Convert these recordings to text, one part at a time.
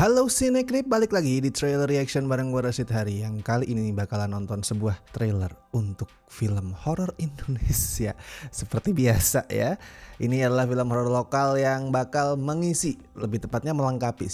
Halo Cinecrip, balik lagi di trailer reaction bareng gue Rashid Hari. Yang kali ini bakalan nonton sebuah trailer untuk film horor Indonesia. Seperti biasa ya, ini adalah film horor lokal yang bakal mengisi, lebih tepatnya melengkapi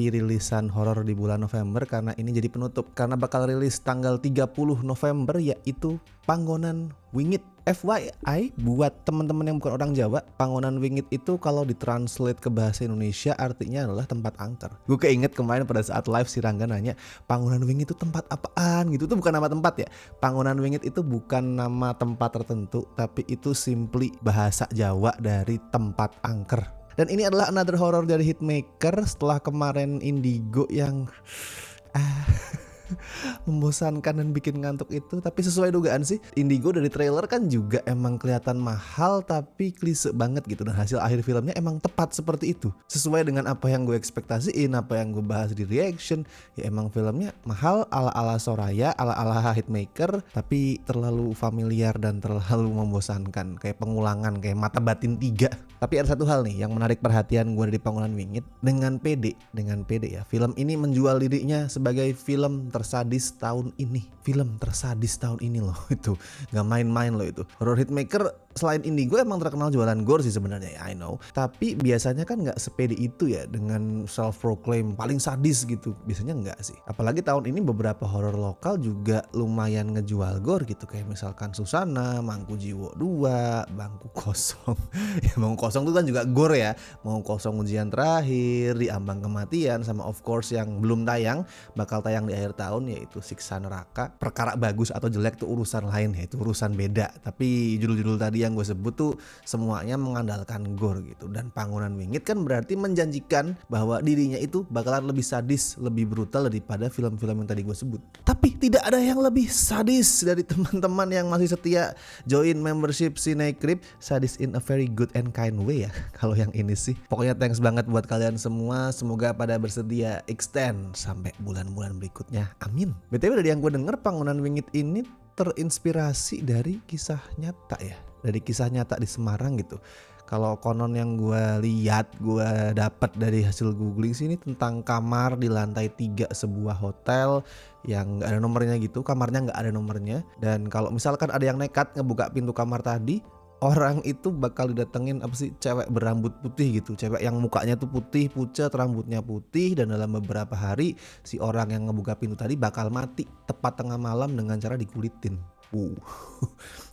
rilisan horor di bulan November. Karena ini jadi penutup, karena bakal rilis tanggal 30 November, yaitu Panggonan Wingit. FYI, buat teman-teman yang bukan orang Jawa, Panggonan Wingit itu kalau ditranslate ke bahasa Indonesia artinya adalah tempat angker. Gue keinget kemarin pada saat live si Rangga nanya, Panggonan Wingit itu tempat apaan gitu. Itu bukan nama tempat ya. Panggonan Wingit itu bukan nama tempat tertentu, tapi itu simply bahasa Jawa dari tempat angker. Dan ini adalah another horror dari Hitmaker setelah kemarin Indigo yang membosankan dan bikin ngantuk itu. Tapi sesuai dugaan sih, Indigo dari trailer kan juga emang kelihatan mahal tapi klise banget gitu. Dan hasil akhir filmnya emang tepat seperti itu, sesuai dengan apa yang gue ekspektasiin, apa yang gue bahas di reaction. Ya emang filmnya mahal ala-ala Soraya, ala-ala Hitmaker, tapi terlalu familiar dan terlalu membosankan, kayak pengulangan, kayak Mata Batin 3. Tapi ada satu hal nih yang menarik perhatian gue dari Panggonan Wingit. Dengan pede ya, film ini menjual dirinya sebagai film tersadis tahun ini. Film tersadis tahun ini loh, itu gak main-main loh itu. Horror Hitmaker selain Indigo emang terkenal jualan gore sih sebenarnya ya, I know. Tapi biasanya kan gak sepede itu ya dengan self-proclaim paling sadis gitu. Biasanya enggak sih. Apalagi tahun ini beberapa horror lokal juga lumayan ngejual gore gitu. Kayak misalkan Susana, Mangku Jiwo 2, Bangku Kosong. Ya Bangku Kosong itu kan juga gore ya. Mau Kosong Ujian Terakhir, Di Ambang Kematian, sama of course yang belum tayang, bakal tayang di akhir tahun, yaitu Siksa Neraka. Perkara bagus atau jelek itu urusan lain ya, itu urusan beda. Tapi judul-judul tadi yang gue sebut tuh semuanya mengandalkan gore gitu. Dan Panggonan Wingit kan berarti menjanjikan bahwa dirinya itu bakalan lebih sadis, lebih brutal daripada film-film yang tadi gue sebut. Tapi tidak ada yang lebih sadis dari teman-teman yang masih setia join membership Cinecrip. Sadis in a very good and kind way ya kalau yang ini sih. Pokoknya thanks banget buat kalian semua. Semoga pada bersedia extend sampai bulan-bulan berikutnya. Amin. BTW dari yang gue denger, Panggonan Wingit ini terinspirasi dari kisah nyata ya. Dari kisah nyata di Semarang gitu. Kalau konon yang gue lihat, gue dapat dari hasil googling sini tentang kamar di lantai 3 sebuah hotel yang gak ada nomornya gitu. Kamarnya gak ada nomornya. Dan kalau misalkan ada yang nekat ngebuka pintu kamar tadi, orang itu bakal didatengin cewek berambut putih gitu. Cewek yang mukanya tuh putih pucat, rambutnya putih, dan dalam beberapa hari si orang yang ngebuka pintu tadi bakal mati tepat tengah malam dengan cara dikulitin.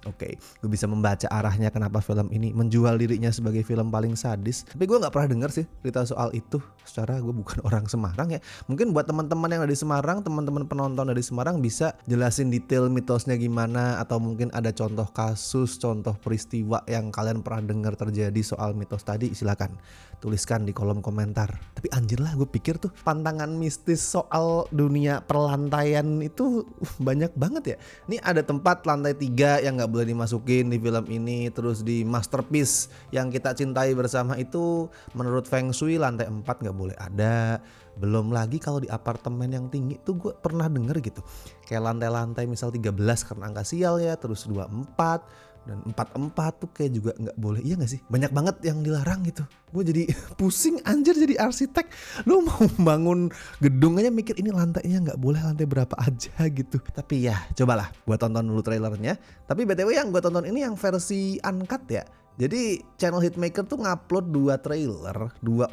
Oke, gue bisa membaca arahnya kenapa film ini menjual dirinya sebagai film paling sadis. Tapi gue nggak pernah dengar sih cerita soal itu. Secara gue bukan orang Semarang ya. Mungkin buat teman-teman yang ada di Semarang, teman-teman penonton dari Semarang bisa jelasin detail mitosnya gimana, atau mungkin ada contoh kasus, contoh peristiwa yang kalian pernah dengar terjadi soal mitos tadi. Silakan tuliskan di kolom komentar. Tapi anjir lah, gue pikir tuh pantangan mistis soal dunia perlantaian itu banyak banget ya. Ini ada tempat lantai 3 yang gak boleh dimasukin di film ini. Terus di Masterpiece yang kita cintai bersama itu, menurut Feng Shui lantai 4 gak boleh ada. Belum lagi kalau di apartemen yang tinggi tuh gue pernah denger gitu, kayak lantai-lantai misal 13 karena angka sial ya. Terus 24 dan 44 tuh kayak juga gak boleh. Iya gak sih? Banyak banget yang dilarang gitu. Gue jadi pusing anjir jadi arsitek. Lu mau bangun gedung aja mikir ini lantainya gak boleh lantai berapa aja gitu. Tapi ya cobalah gue tonton dulu trailernya. Tapi BTW yang gue tonton ini yang versi uncut ya. Jadi channel Hitmaker tuh ngupload 2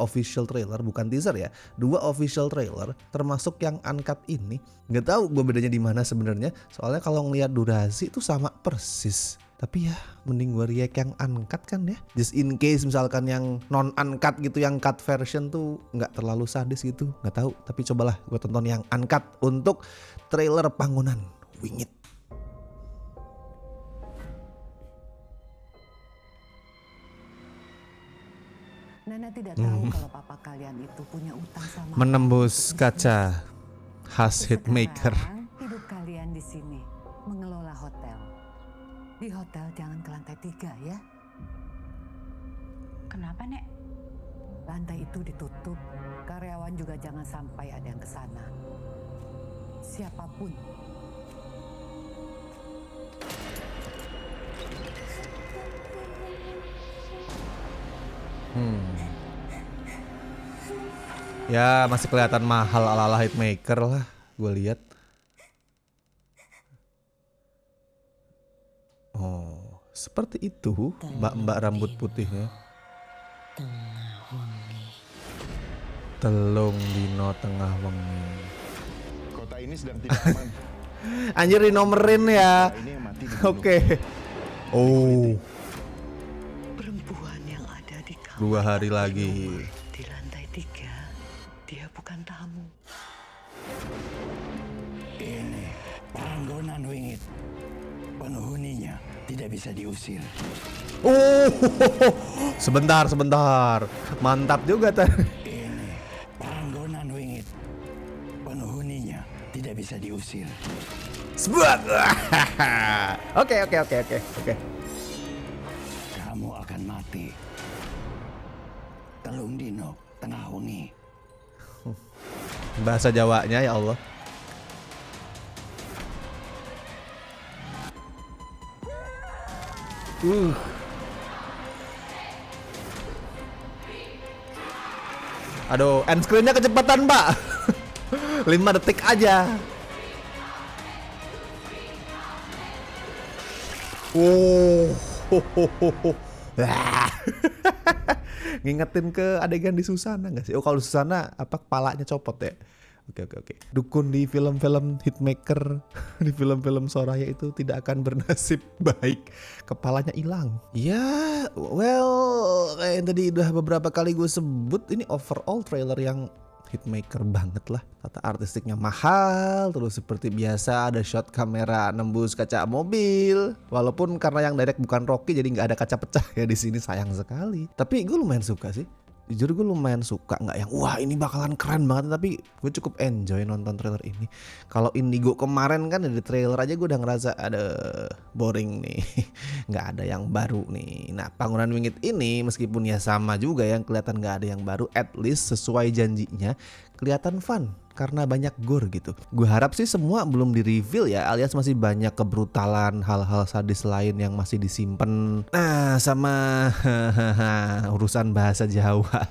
official trailer, bukan teaser ya, 2 official trailer, termasuk yang uncut ini. Nggak tahu gue bedanya di mana sebenarnya. Soalnya kalau ngelihat durasi itu sama persis. Tapi ya mending gue react yang uncut kan ya. Just in case misalkan yang non uncut gitu, yang cut version tuh nggak terlalu sadis gitu. Nggak tahu. Tapi cobalah gue tonton yang uncut untuk trailer Panggonan Wingit. Nenek tidak tahu kalau papa kalian itu punya utang sama Menembus kaca khas Hitmaker. Sekarang hidup kalian di sini mengelola hotel. Di hotel jangan ke lantai 3 ya. Kenapa, Nek? Lantai itu ditutup. Karyawan juga jangan sampai ada yang ke sana. Siapapun. Ya masih kelihatan mahal ala-ala Hitmaker lah, gue lihat. Oh, seperti itu mbak-mbak rambut putihnya. Telung dino tengah wengi. Kota ini sedang tidak aman. Anjir dinomerin ya. Ini yang mati dibunuh. Oke. Oh, Perempuan yang ada di kamar 2 hari lagi. di lantai 3, dia bukan tamu. Ini panggonan wingit. Penghuninya tidak bisa diusir. Oh, sebentar. Mantap juga tadi. Ini panggonan wingit. Penghuninya tidak bisa diusir. Sebuat. Oke. Kamu akan mati. Telung dino tengah wengi. Bahasa Jawanya ya Allah. Aduh, end screen-nya kecepatan, Mbak. 5 detik aja. Oh. Wah. Ngingetin ke adegan di Susana nggak sih? Oh, kalau Susana apa kepalanya copot ya? Oke. Dukun di film-film Hitmaker, di film-film Soraya itu tidak akan bernasib baik. Kepalanya hilang. Ya, well, kayak yang tadi udah beberapa kali gue sebut, ini overall trailer yang Hitmaker banget lah. Tata artistiknya mahal, terus seperti biasa ada shot kamera nembus kaca mobil. Walaupun karena yang direct bukan Rocky jadi nggak ada kaca pecah ya di sini, sayang sekali. Tapi gue lumayan suka sih. Jujur gue lumayan suka, nggak yang wah ini bakalan keren banget, tapi gue cukup enjoy nonton trailer ini. Kalau Indigo kemarin kan dari trailer aja gue udah ngerasa ada boring nih, nggak ada yang baru nih. Nah, Panggonan Wingit ini meskipun ya sama juga yang kelihatan nggak ada yang baru, at least sesuai janjinya kelihatan fun karena banyak gore gitu. Gue harap sih semua belum di reveal ya, alias masih banyak kebrutalan, hal-hal sadis lain yang masih disimpan. Nah, sama urusan bahasa Jawa.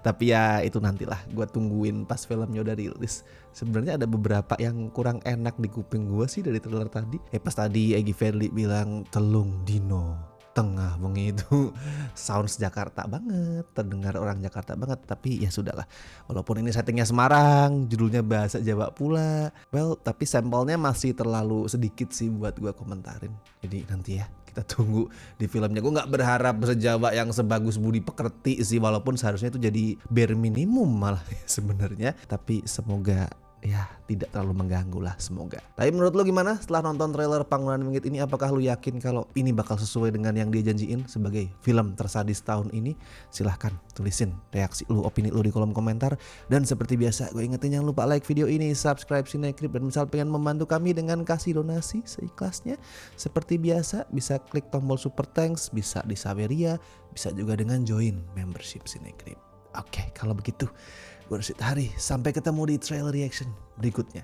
Tapi ya itu nantilah, gue tungguin pas filmnya udah rilis. Sebenarnya ada beberapa yang kurang enak di kuping gue sih dari trailer tadi. Pas tadi Egy Verdi bilang telung dino tengah wengi itu sounds Jakarta banget, terdengar orang Jakarta banget. Tapi ya sudahlah, walaupun ini settingnya Semarang, judulnya bahasa Jawa pula, well tapi sampelnya masih terlalu sedikit sih buat gue komentarin. Jadi nanti ya kita tunggu di filmnya. Gue nggak berharap bahasa Jawa yang sebagus Budi Pekerti sih, walaupun seharusnya itu jadi bare minimum malah sebenarnya. Tapi semoga ya tidak terlalu mengganggu lah, semoga. Tapi menurut lo gimana setelah nonton trailer Panggonan Wingit ini? Apakah lo yakin kalau ini bakal sesuai dengan yang dia janjiin sebagai film tersadis tahun ini? Silahkan tulisin reaksi lo, opini lo di kolom komentar. Dan seperti biasa gue ingetin jangan lupa like video ini, subscribe Cinecrip, dan misal pengen membantu kami dengan kasih donasi seikhlasnya seperti biasa bisa klik tombol super thanks, bisa di Saweria, bisa juga dengan join membership Cinecrip. Oke, kalau begitu gue Rashid Hari, sampai ketemu di trailer reaction berikutnya.